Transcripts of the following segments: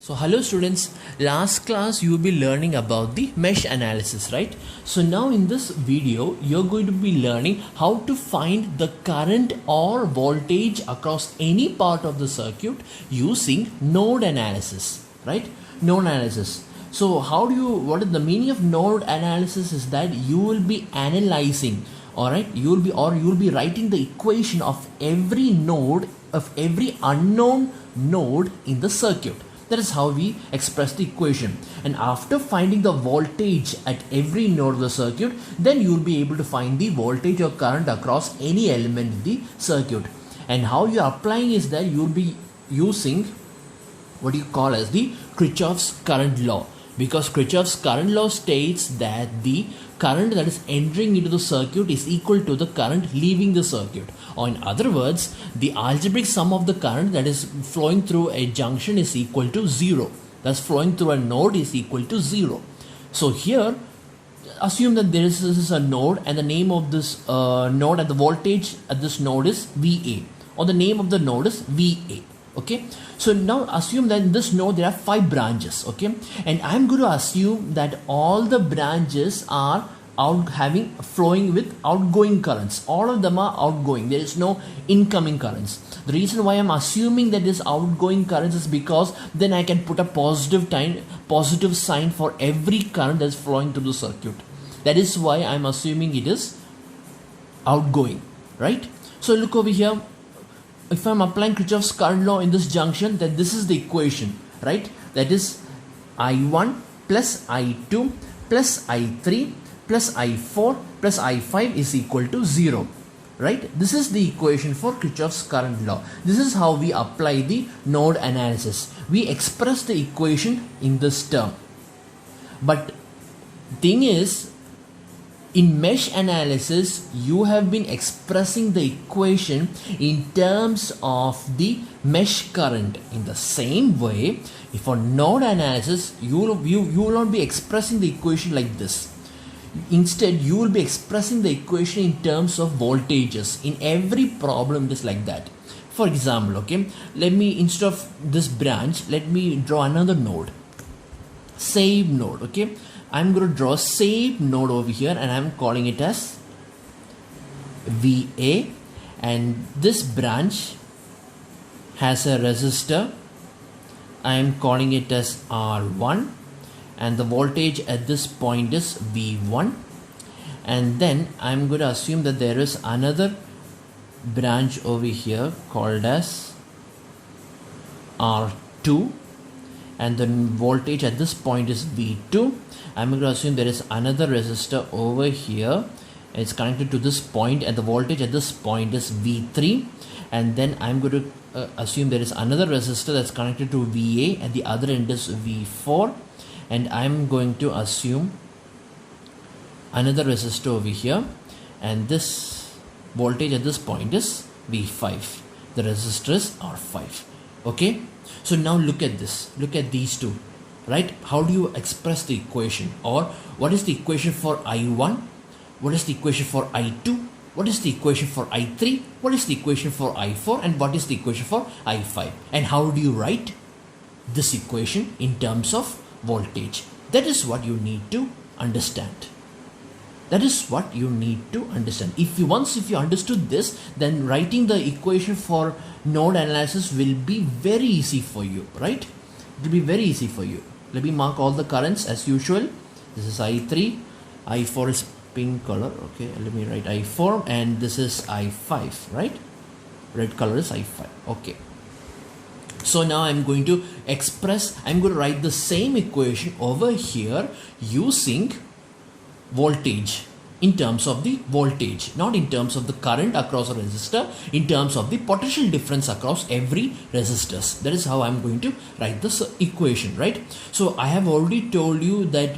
So hello students, last class you will be learning about the mesh analysis, right? So now in this video you're going to be learning how to find the current or voltage across any part of the circuit using node analysis, right? Node analysis. So what is the meaning of node analysis is that you will be analyzing, alright, you will be writing the equation of every node, of every unknown node in the circuit. That is how we express the equation. And after finding the voltage at every node of the circuit, then you will be able to find the voltage or current across any element in the circuit. And how you are applying is that you will be using what you call as the Kirchhoff's current law, because Kirchhoff's current law states that the current that is entering into the circuit is equal to the current leaving the circuit, or in other words, the algebraic sum of the current that is flowing through a junction is equal to 0. Thus flowing through a node is equal to 0. So here assume that this is a node and the name of this node and the voltage at this node is VA, or the name of the node is VA. Okay, so now assume that in this node there are 5 branches. Okay, and I'm going to assume that all the branches are flowing with outgoing currents. All of them are outgoing. There is no incoming currents. The reason why I'm assuming that this outgoing currents is because then I can put a positive sign for every current that is flowing through the circuit. That is why I'm assuming it is outgoing, right? So look over here. If I'm applying Kirchhoff's current law in this junction, then this is the equation, right? That is I1 plus I2 plus I3 plus I4 plus I5 is equal to 0, right? This is the equation for Kirchhoff's current law. This is how we apply the node analysis. We express the equation in this term. But thing is, in mesh analysis, you have been expressing the equation in terms of the mesh current. In the same way, for node analysis, you will not be expressing the equation like this. Instead, you will be expressing the equation in terms of voltages. In every problem, it is like that. For example, okay, instead of this branch, let me draw another node. Same node, okay. I'm going to draw same node over here and I'm calling it as VA, and this branch has a resistor. I am calling it as R1, and the voltage at this point is V1, and then I'm going to assume that there is another branch over here called as R2, and the voltage at this point is V2. I'm going to assume there is another resistor over here. It's connected to this point and the voltage at this point is V3, and then I'm going to assume there is another resistor that's connected to VA and the other end is V4, and I'm going to assume another resistor over here, and this voltage at this point is V5. The resistor is R5. Okay, so now look at this, look at these two, right? How do you express the equation? Or what is the equation for I1? What is the equation for I2? What is the equation for I3? What is the equation for I4? And what is the equation for I5? And how do you write this equation in terms of voltage? That is what you need to understand. That is what you need to understand. Once you understood this, then writing the equation for node analysis will be very easy for you, right? It will be very easy for you. Let me mark all the currents as usual. This is I3, I4 is pink color. Okay, let me write I4, and this is I5, right? Red color is I5. Okay. So now I'm going to write the same equation over here using voltage, in terms of the voltage, not in terms of the current across a resistor, in terms of the potential difference across every resistors. That is how I'm going to write this equation, right? So I have already told you that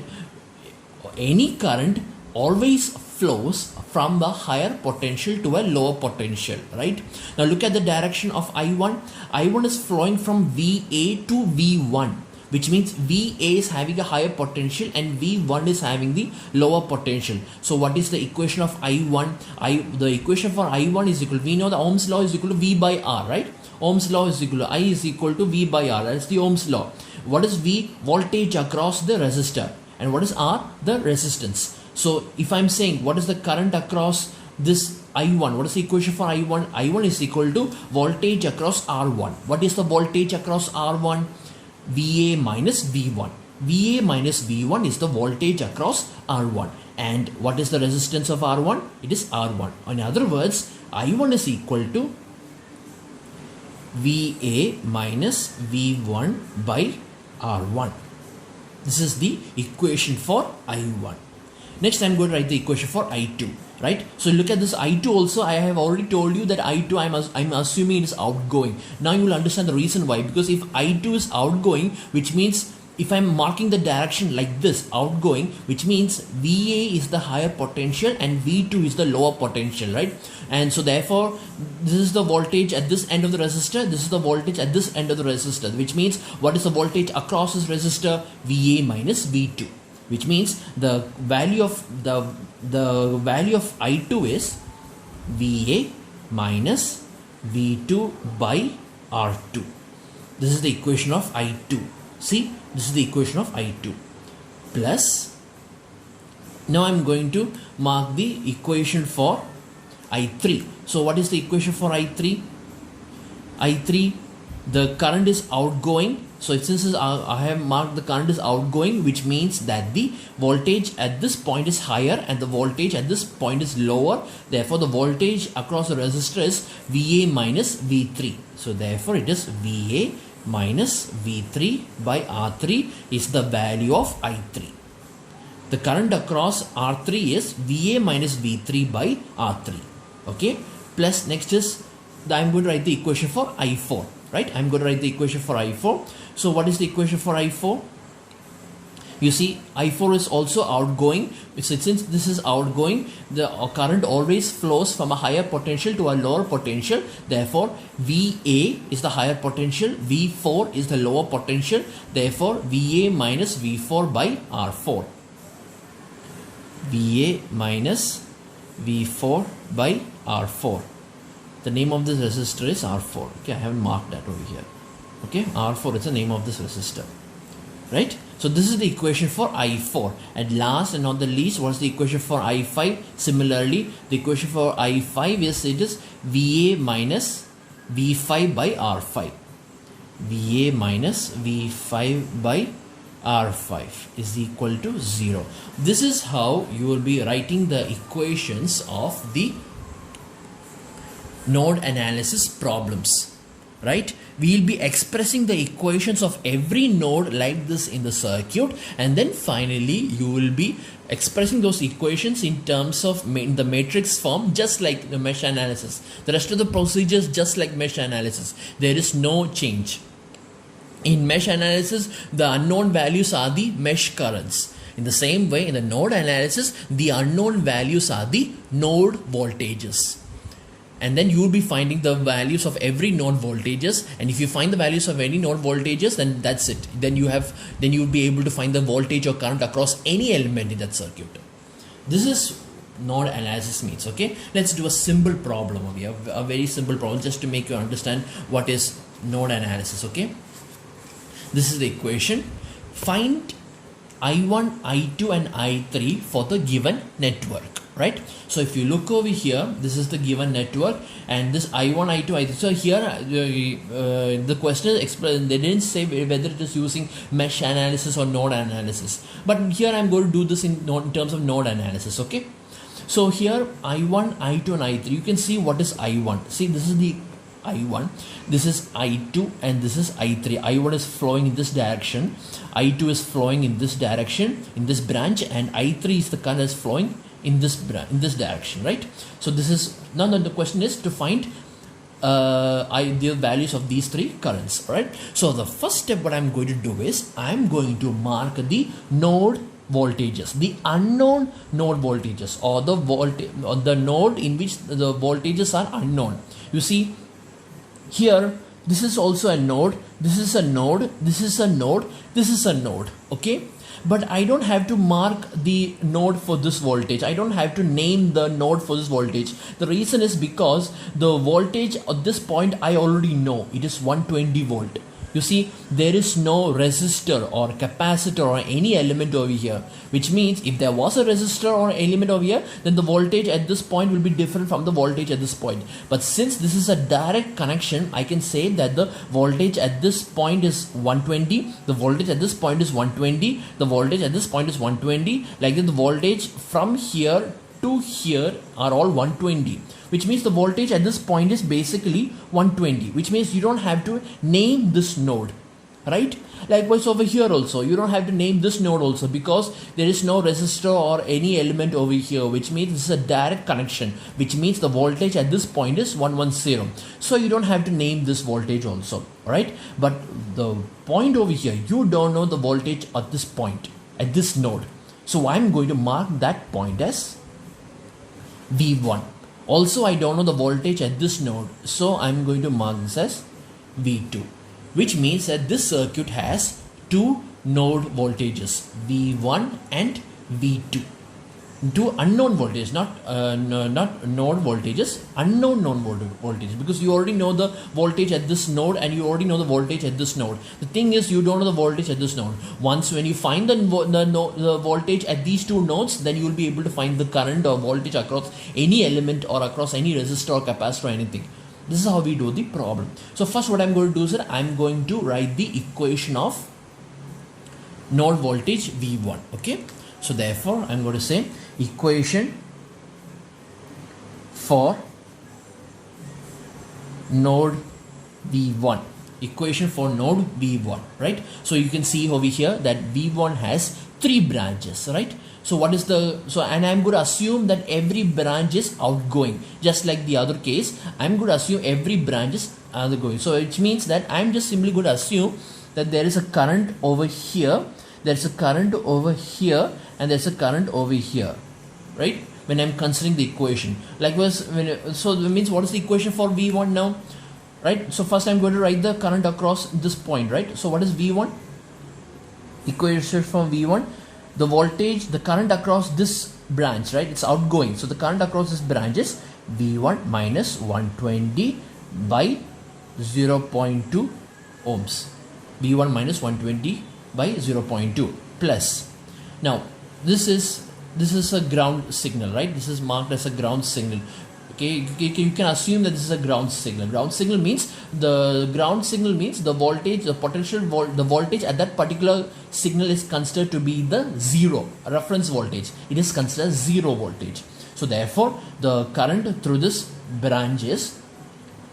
any current always flows from the higher potential to a lower potential, right? Now look at the direction of I1. I1 is flowing from VA to V1, which means VA is having a higher potential and V1 is having the lower potential. So what is the equation of I1? The equation for I1 is equal, we know the Ohm's law is equal to V by R, right? Ohm's law is equal to I is equal to V by R. That's the Ohm's law. What is V? Voltage across the resistor. And what is R? The resistance. So if I'm saying what is the current across this I1, what is the equation for I1? I1 is equal to voltage across R1. What is the voltage across R1? VA minus V1. VA minus V1 is the voltage across R1. And what is the resistance of R1? It is R1. In other words, I1 is equal to VA minus V1 by R1. This is the equation for I1. Next, I'm going to write the equation for I2. Right? So look at this I2 also. I have already told you that I2 I'm assuming it is outgoing. Now you will understand the reason why. Because if I2 is outgoing, which means if I'm marking the direction like this, outgoing, which means VA is the higher potential and V2 is the lower potential, right? And so therefore, this is the voltage at this end of the resistor. This is the voltage at this end of the resistor, which means what is the voltage across this resistor? VA minus V2, which means the value of I2 is VA minus V2 by R2. This is the equation of I2. See, this is the equation of I2 plus, now I'm going to mark the equation for I3. So what is the equation for I3? I3, the current is outgoing. So since I have marked the current is outgoing, which means that the voltage at this point is higher and the voltage at this point is lower. Therefore, the voltage across the resistor is VA minus V3. So therefore, it is VA minus V3 by R3 is the value of I3. The current across R3 is VA minus V3 by R3. Okay. Plus next is I'm going to write the equation for I4. Right? I'm going to write the equation for I4. So what is the equation for I4? You see, I4 is also outgoing. Since this is outgoing, the current always flows from a higher potential to a lower potential. Therefore, VA is the higher potential, V4 is the lower potential. Therefore, VA minus V4 by R4. VA minus V4 by R4. The name of this resistor is R4. Okay, I haven't marked that over here. Okay, R4 is the name of this resistor. Right? So this is the equation for I4. And last and not the least, what's the equation for I5? Similarly, the equation for I5 is it is VA minus V5 by R5. VA minus V5 by R5 is equal to 0. This is how you will be writing the equations of the node analysis problems. Right? We will be expressing the equations of every node like this in the circuit, and then finally you will be expressing those equations in terms of the matrix form, just like the mesh analysis. The rest of the procedures just like mesh analysis. There is no change. In mesh analysis, the unknown values are the mesh currents. In the same way, in the node analysis, the unknown values are the node voltages. And then you will be finding the values of every node voltages, and if you find the values of any node voltages, then that's it. Then you will be able to find the voltage or current across any element in that circuit. This is node analysis means. Okay, let's do a simple problem over here, a very simple problem, just to make you understand what is node analysis. Okay, this is the equation. Find I1, I2 and I3 for the given network. Right? So if you look over here, this is the given network, and this I1, I2, I3. So here the question explained, they didn't say whether it is using mesh analysis or node analysis, but here I'm going to do this in terms of node analysis. Okay, so here I1, I2 and I3, you can see what is I1. See, this is the I1, this is I2, and this is I3. I1 is flowing in this direction, I2 is flowing in this direction, in this branch, and I3 is the current is flowing in this direction, right? So this is now the question is to find the values of these three currents, right? So the first step what I'm going to do is I'm going to mark the node voltages, the unknown node voltages, or the voltage or the node in which the voltages are unknown. You see here This is also a node, this is a node, this is a node, this is a node, okay? But I don't have to mark the node for this voltage. I don't have to name the node for this voltage. The reason is because the voltage at this point I already know. It is 120 volt. You see, there is no resistor or capacitor or any element over here, which means if there was a resistor or element over here, then the voltage at this point will be different from the voltage at this point. But since this is a direct connection, I can say that the voltage at this point is 120, the voltage at this point is 120, the voltage at this point is 120, like that the voltage from here to here are all 120, which means the voltage at this point is basically 120, which means you don't have to name this node, right? Likewise over here also, you don't have to name this node also, because there is no resistor or any element over here, which means this is a direct connection, which means the voltage at this point is 110. So you don't have to name this voltage also, right? But the point over here, you don't know the voltage at this point, at this node. So I'm going to mark that point as V1. Also, I don't know the voltage at this node, so I'm going to mark this as V2, which means that this circuit has two node voltages, V1 and V2. Two unknown voltages, not node voltages, unknown voltages, because you already know the voltage at this node and you already know the voltage at this node. The thing is, you don't know the voltage at this node. Once when you find the voltage at these two nodes, then you will be able to find the current or voltage across any element or across any resistor or capacitor or anything. This is how we do the problem. So first what I'm going to do is that I'm going to write the equation of node voltage V1, okay? So therefore I'm going to say equation for node V1, equation for node V1, right? So you can see over here that V1 has 3 branches, right? So what is the, and I'm going to assume that every branch is outgoing, just like the other case. I'm going to assume every branch is outgoing. So it means that I'm just simply going to assume that there is a current over here, there's a current over here, and there's a current over here, right? When I'm considering the equation, likewise, so it means what is the equation for V1 now, right? So first I'm going to write the current across this point, right? So what is V1? Equation for V1, the voltage, the current across this branch, right? It's outgoing. So the current across this branch is V1 minus 120 by 0.2 ohms. V1 minus 120 by 0.2 plus. Now this is a ground signal, right? This is marked as a ground signal. Okay, you can assume that this is a ground signal. Ground signal means the voltage, the potential the voltage at that particular signal is considered to be the zero reference voltage. It is considered zero voltage. So therefore the current through this branch is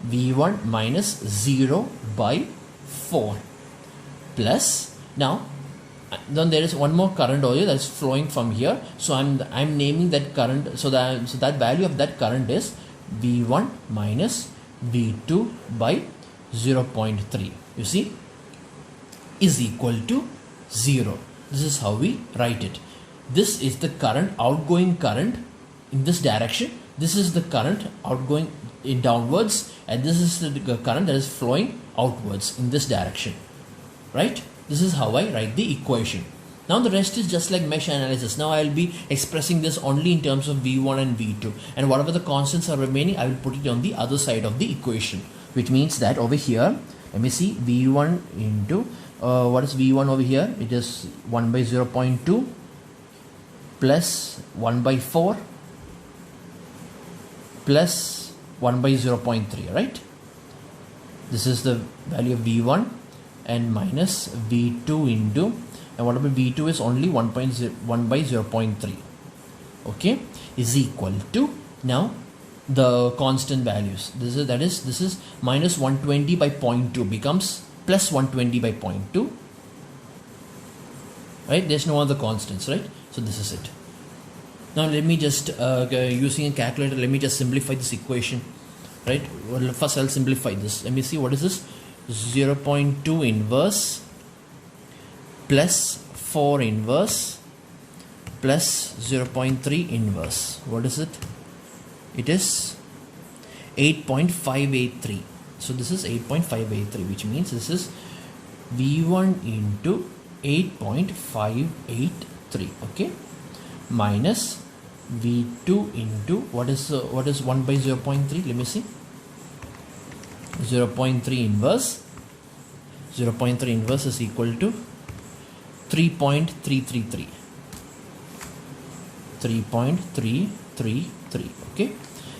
V1 minus 0 by 4 plus, now then there is one more current over here that's flowing from here. So I'm naming that current, so that value of that current is V1 minus V2 by 0.3, you see, is equal to 0. This is how we write it. This is the current, outgoing current in this direction. This is the current outgoing in downwards, and this is the current that is flowing outwards in this direction, right? This is how I write the equation. Now the rest is just like mesh analysis. Now I will be expressing this only in terms of V1 and V2, and whatever the constants are remaining, I will put it on the other side of the equation, which means that over here, let me see, V1 into what is V1 over here? It is 1 by 0.2 plus 1 by 4 plus 1 by 0.3, right? This is the value of V1 and minus V2 into, and whatever V2 is only 1 by 0.3, okay, is equal to, now the constant values, this is minus 120 by 0.2 becomes plus 120 by 0.2, right? There's no other constants, right? So this is it. Now let me just using a calculator, let me just simplify this equation, right? Well, first I'll simplify this. Let me see, what is this? 0.2 inverse plus 4 inverse plus 0.3 inverse. What is it? It is 8.583. So this is 8.583, which means this is V1 into 8.583, okay, minus V2 into what is 1 by 0.3? Let me see. 0.3 inverse. 0.3 inverse is equal to 3.333. 3.333, okay,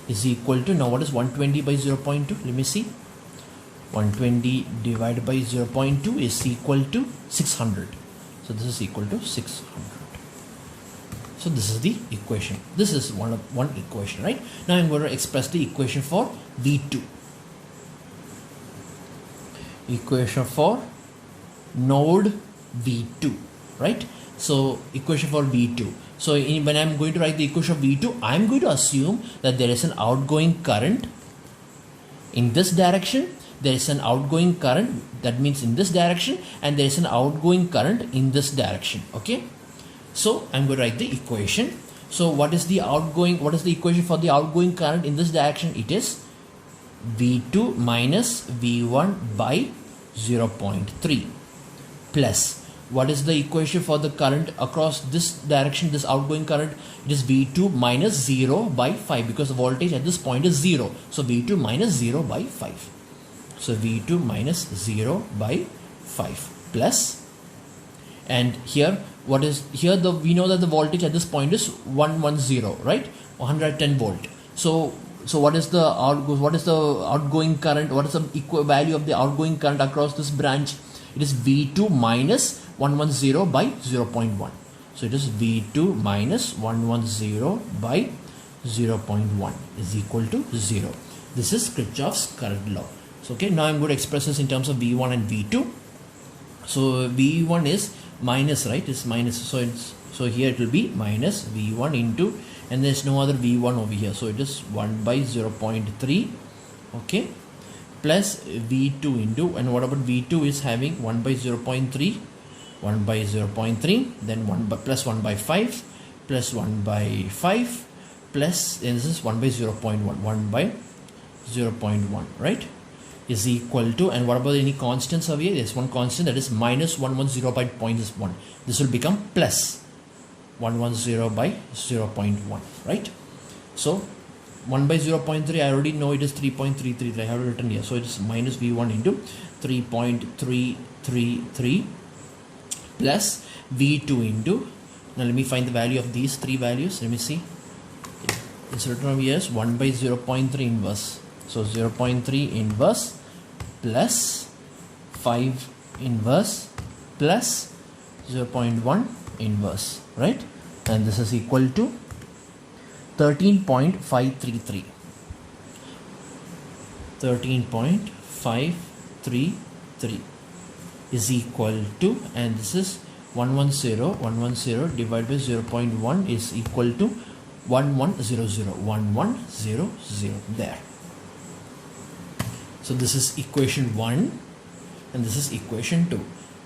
is equal to, now what is 120 by 0.2? Let me see. 120 divided by 0.2 is equal to 600. So this is equal to 600. So this is the equation. This is one equation, right? Now I'm going to express the equation for V2. Equation for node V2, right? So equation for V2. So when I'm going to write the equation of V2, I'm going to assume that there is an outgoing current in this direction. There is an outgoing current, that means in this direction, and there is an outgoing current in this direction, okay? So I'm going to write the equation. So what is the equation for the outgoing current in this direction? It is V2 minus V1 by 0.3 plus, what is the equation for the current across this direction, this outgoing current? It is V2 minus 0 by 5, because the voltage at this point is 0. So V2 minus 0 by 5. So V2 minus 0 by 5 plus, and here what is here, we know that the voltage at this point is 110, right? 110 volt. So what is the outgoing current? What is the value of the outgoing current across this branch? It is V2 minus 110 by 0.1. So it is V2 minus 110 by 0.1 is equal to 0. This is Kirchhoff's current law. So okay, now I'm going to express this in terms of V1 and V2. So V1 is minus, right? It's minus. So here it will be minus V1 into, and there's no other V1 over here. So it is 1 by 0.3, okay, plus V2 into, and what about V2 is having 1 by 0.3, 1 by 0.3, then 1 by plus 1 by 5, plus 1 by 5, plus, and this is 1 by 0.1, 1 by 0.1, right, is equal to, and what about any constants over here? There's one constant, that is minus 110 by 0.1. This will become plus 110 by 0.1, right? So 1 by 0.3, I already know it is 3.333. I have written here. So it is minus V1 into 3.333 plus V2 into, now let me find the value of these three values. Let me see. It's written over here as 1 by 0.3 inverse. So 0.3 inverse plus 5 inverse plus 0.1 inverse, right? And this is equal to 13.533. 13.533 is equal to, and this is 110 divided by 0.1 is equal to 1100 there. So this is equation 1 and this is equation 2.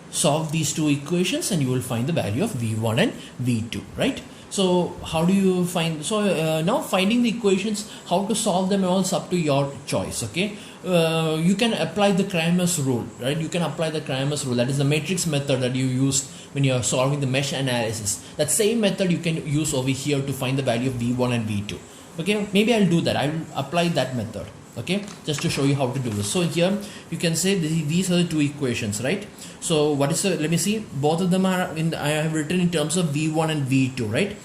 Solve these two equations and you will find the value of V1 and V2, right? So how do you find, so now finding the equations, how to solve them, all is up to your choice, okay? You can apply the Cramer's rule, right? You can apply the Cramer's rule, that is the matrix method that you used when you are solving the mesh analysis. That same method you can use over here to find the value of V1 and V2, okay? Maybe I'll do that, I'll apply that method, okay, just to show you how to do this. So here you can say these are the two equations, right? So what is the, let me see, both of them are in the, I have written in terms of V1 and V2, right?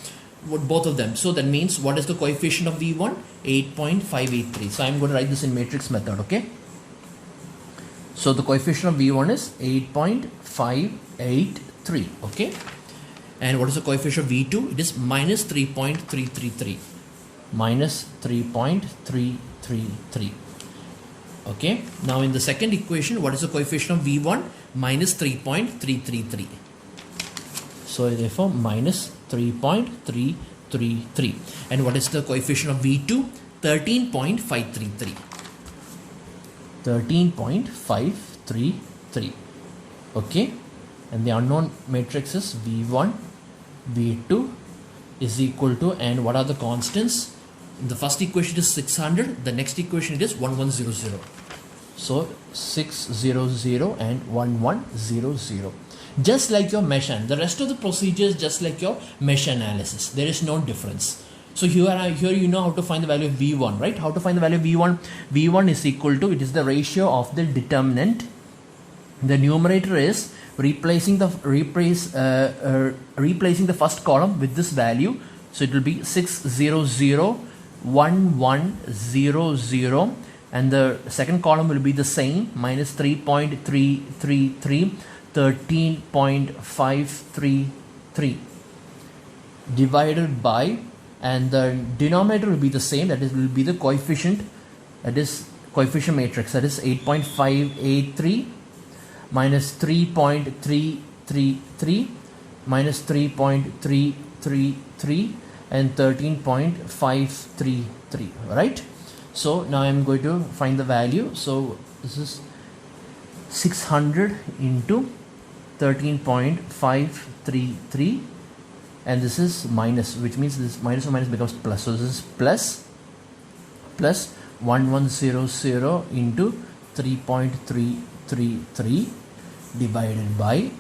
What, both of them. So that means what is the coefficient of V1? 8.583. So I'm going to write this in matrix method, okay? So the coefficient of V1 is 8.583, okay? And what is the coefficient of V2? It is minus 3.333. Minus 3.333. Okay. Now in the second equation, what is the coefficient of V1? Minus 3.333. So therefore minus 3.333. And what is the coefficient of V2? 13.533. 13.533. Okay. And the unknown matrix is V1, V2 is equal to, and what are the constants? In the first equation it is 600, the next equation it is 1100. So 600 and 1100. Just like your mesh and the rest of the procedures, just like your mesh analysis, there is no difference. So here you know how to find the value of V1, right? How to find the value of V1? V1 is equal to, it is the ratio of the determinant. The numerator is replacing the first column with this value. So it will be 6001100, and the second column will be the same, minus 3.333, 13.533 divided by, and the denominator will be the same, that is will be the coefficient, that is coefficient matrix, that is 8.583 minus 3.333 minus 3.333 and 13.533, right? So now I'm going to find the value. So this is 600 into 13.533, and this is minus, which means this minus or minus becomes plus. So this is plus 1100 into 3.333 divided by,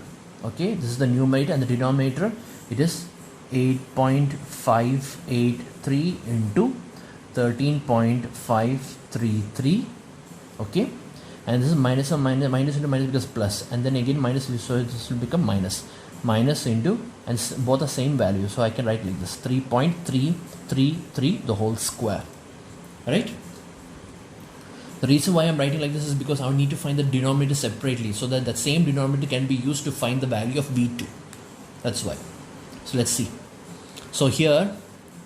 okay, this is the numerator, and the denominator, it is 8.583 into 13.533, okay, and this is minus or minus, minus into minus becomes plus, and then again minus, so this will become minus into, and both are same value, so I can write like this, 3.333 the whole square, right? The reason why I'm writing like this is because I need to find the denominator separately, so that that same denominator can be used to find the value of V2. That's why. So let's see. So here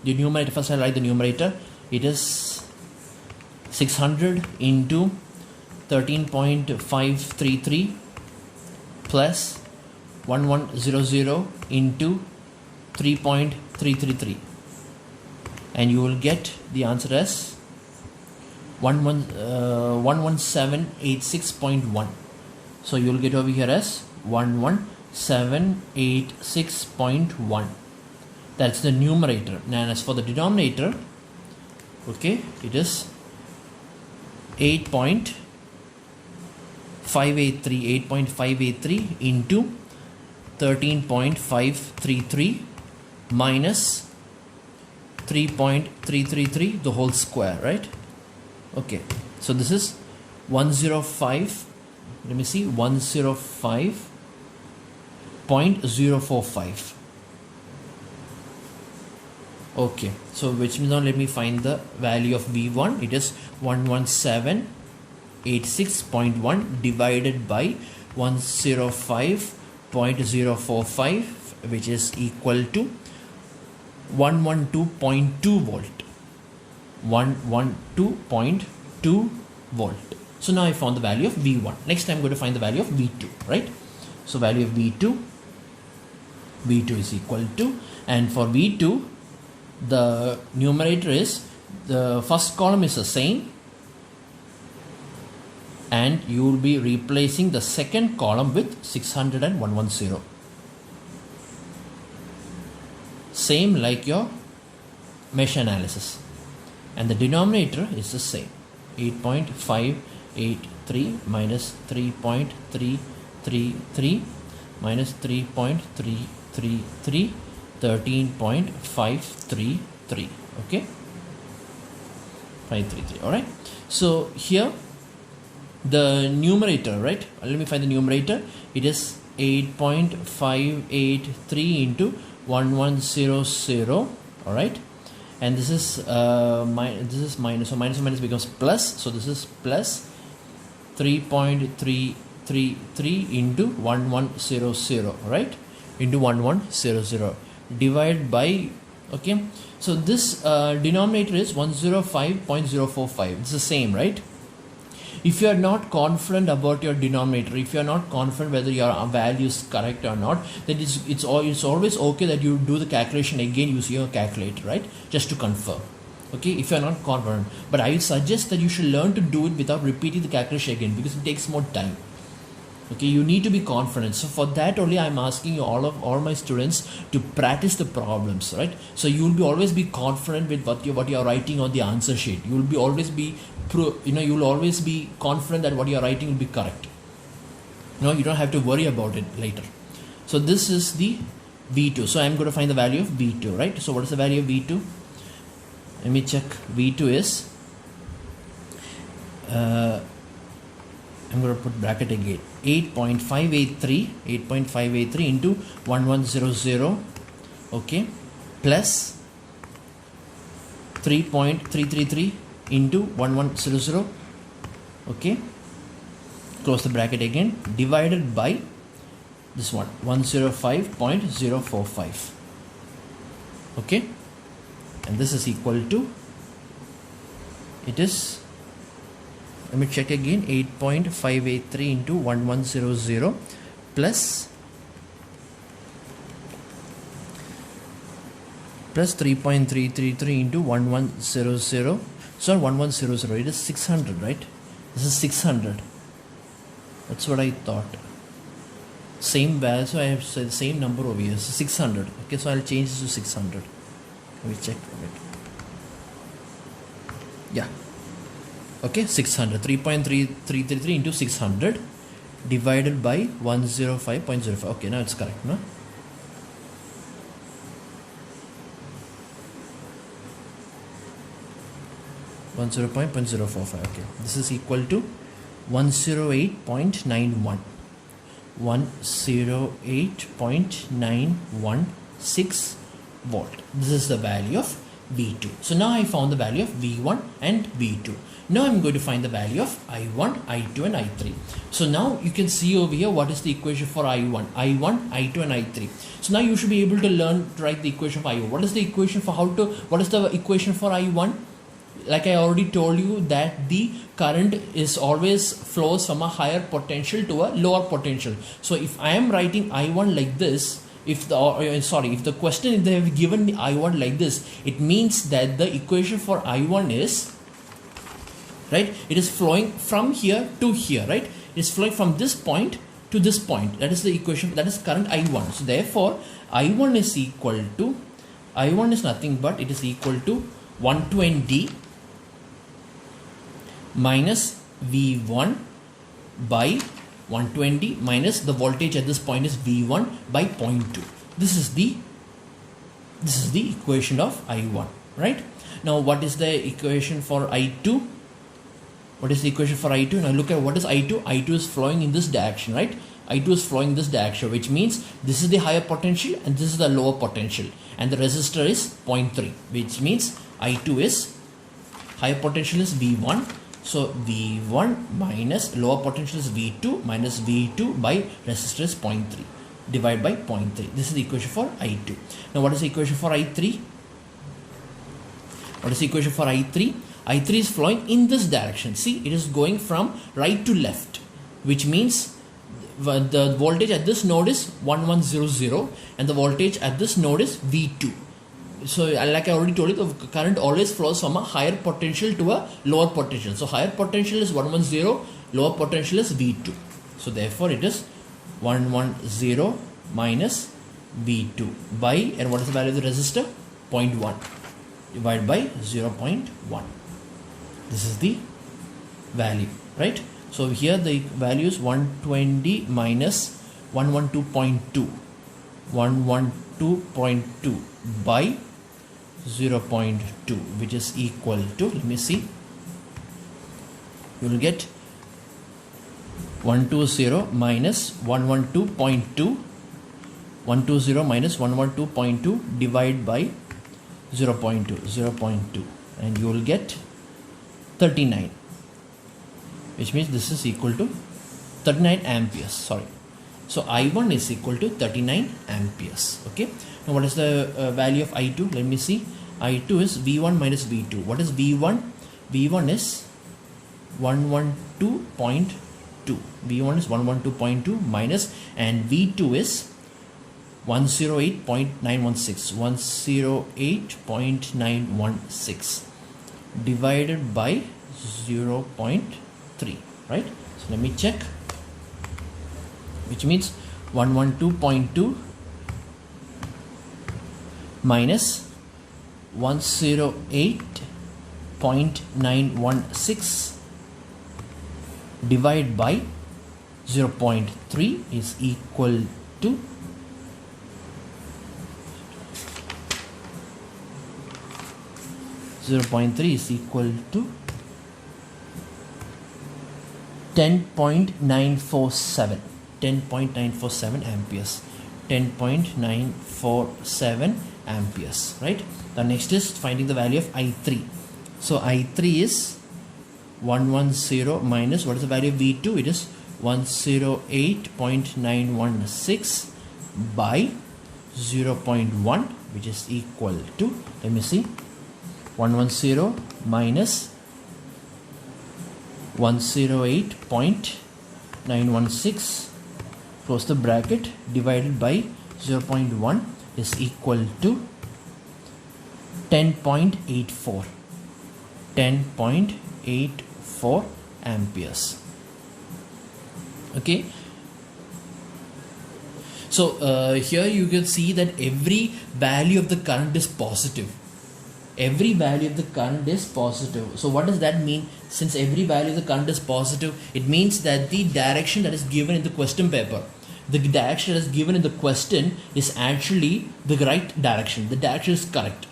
the numerator, first I write the numerator, it is 600 into 13.533 plus 1100 into 3.333, and you will get the answer as 11786.1. So you will get over here as 11786.1. That's the numerator. And as for the denominator, okay, it is 8.583 into 13.533 minus 3.333 the whole square, right? Okay, so this is 105, let me see, 105.045. Okay, so which means now let me find the value of V1. It is 11786.1 divided by 105.045, which is equal to 112.2 volt. 112.2 volt. So now I found the value of V1. Next I'm going to find the value of V2, right? So value of V2 is equal to, and for V2 the numerator is, the first column is the same, and you will be replacing the second column with 600 and 110, same like your mesh analysis, and the denominator is the same, 8.583 minus 3.333 minus 3.333, 13.533, okay, 533. all right, so here the numerator, right, let me find the numerator. It is 8.583 into 1100, all right, and this is minus, so minus minus becomes plus, so this is plus 3.333 into 1100, right, into 1100 divided by, okay, so this denominator is 105.045. it's the same, right? If you are not confident about your denominator, if you are not confident whether your value is correct or not, then it's always okay that you do the calculation again using your calculator, right, just to confirm, okay, if you are not confident. But I suggest that you should learn to do it without repeating the calculation again, because it takes more time. Okay, you need to be confident. So for that only I'm asking you, all my students, to practice the problems, right? So you will always be confident with what you are writing on the answer sheet. You will always be you will always be confident that what you are writing will be correct. You don't have to worry about it later. So this is the V2. So I'm going to find the value of V2, right? So what is the value of V2? Let me check. V2 is, I'm going to put bracket again, 8.583 into 1100, okay, plus 3.333 into 1100, okay, close the bracket again, divided by this one, 105.045, okay, and this is equal to, it is, let me check again, 8.583 into 1100 plus 3.333 into 1100, so 1100, it is 600, right? This is 600. That's what I thought. Same value, so I have said same number over here, so 600. Okay, so I'll change this to 600. Let me check it. Yeah. Okay, 600. 3.333 into 600 divided by 105.05. Okay, now it's correct, no? One 0.045. Okay, this is equal to 108.91. 108.916 volt. This is the value of V2. So now I found the value of V1 and V2. Now I'm going to find the value of I1, I2 and I3. So now you can see over here what is the equation for I1, I2 and I3. So now you should be able to learn to write the equation for I1. What is the equation for what is the equation for I1? Like I already told you that the current is always flows from a higher potential to a lower potential. So if I am writing I1 like this, if the question, if they have given the I1 like this, it means that the equation for I1 is, right, it is flowing from here to here, right? It is flowing from this point to this point. That is the equation, that is current I1. So therefore I1 is equal to, I1 is nothing but it is equal to 120 minus V1 by 120 minus the voltage at this point is V1 by 0.2. This is the equation of I1, right? Now what is the equation for I2? What is the equation for I2? Now look at what is I2. I2 is flowing in this direction, right? I2 is flowing in this direction, which means this is the higher potential and this is the lower potential, and the resistor is 0.3, which means I2 is, higher potential is V1. So V1 minus lower potential is V2 minus V2 by resistor is 0.3 divided by 0.3. This is the equation for I2. Now what is the equation for I3? What is the equation for I3? I3 is flowing in this direction. See, it is going from right to left, which means the voltage at this node is 1100 and the voltage at this node is V2. So like I already told you, the current always flows from a higher potential to a lower potential. So higher potential is 110, lower potential is V2. So therefore it is 110 minus V2 by, and what is the value of the resistor? 0.1 divided by 0.1. This is the value, right? So here the value is 120 minus 112.2. 112.2 by 0.2, which is equal to, let me see, you will get 120 minus 112.2, 120 minus 112.2 divided by 0.2, and you will get 39, which means this is equal to 39 amperes, sorry. So I1 is equal to 39 amperes. Okay. Now what is the value of I2? Let me see. I2 is V1 minus V2. What is V1? V1 is 112.2. V1 is 112.2 minus, and V2 is 108.916. 108.916 divided by 0.3. Right. So let me check. Which means 112.2 minus 108 0.916 divided by 0.3 is equal to 0.3 is equal to 10.947 amperes. 10.947 amperes, right? The next is finding the value of I3. So I3 is 110 minus, what is the value of V2? It is 108.916 by 0.1, which is equal to, let me see, 110 minus 108.916, close the bracket, divided by 0.1 is equal to 10.84 amperes. Okay, so here you can see that every value of the current is positive. Every value of the current is positive. So what does that mean? Since every value of the current is positive, it means that the direction that is given in the question paper, the direction that is given in the question is actually the right direction. The direction is correct.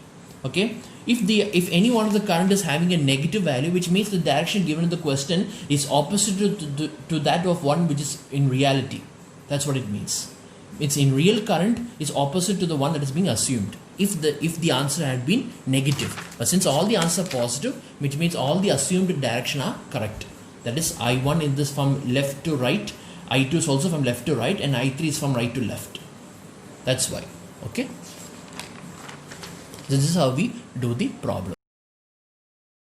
Okay, if any one of the current is having a negative value, which means the direction given in the question is opposite to that of one which is in reality. That's what it means. It's in real current is opposite to the one that is being assumed if the answer had been negative. But since all the answers are positive, which means all the assumed direction are correct. That is, I1 in this from left to right, I2 is also from left to right, and I3 is from right to left. That's why. Okay, this is how we do the problem.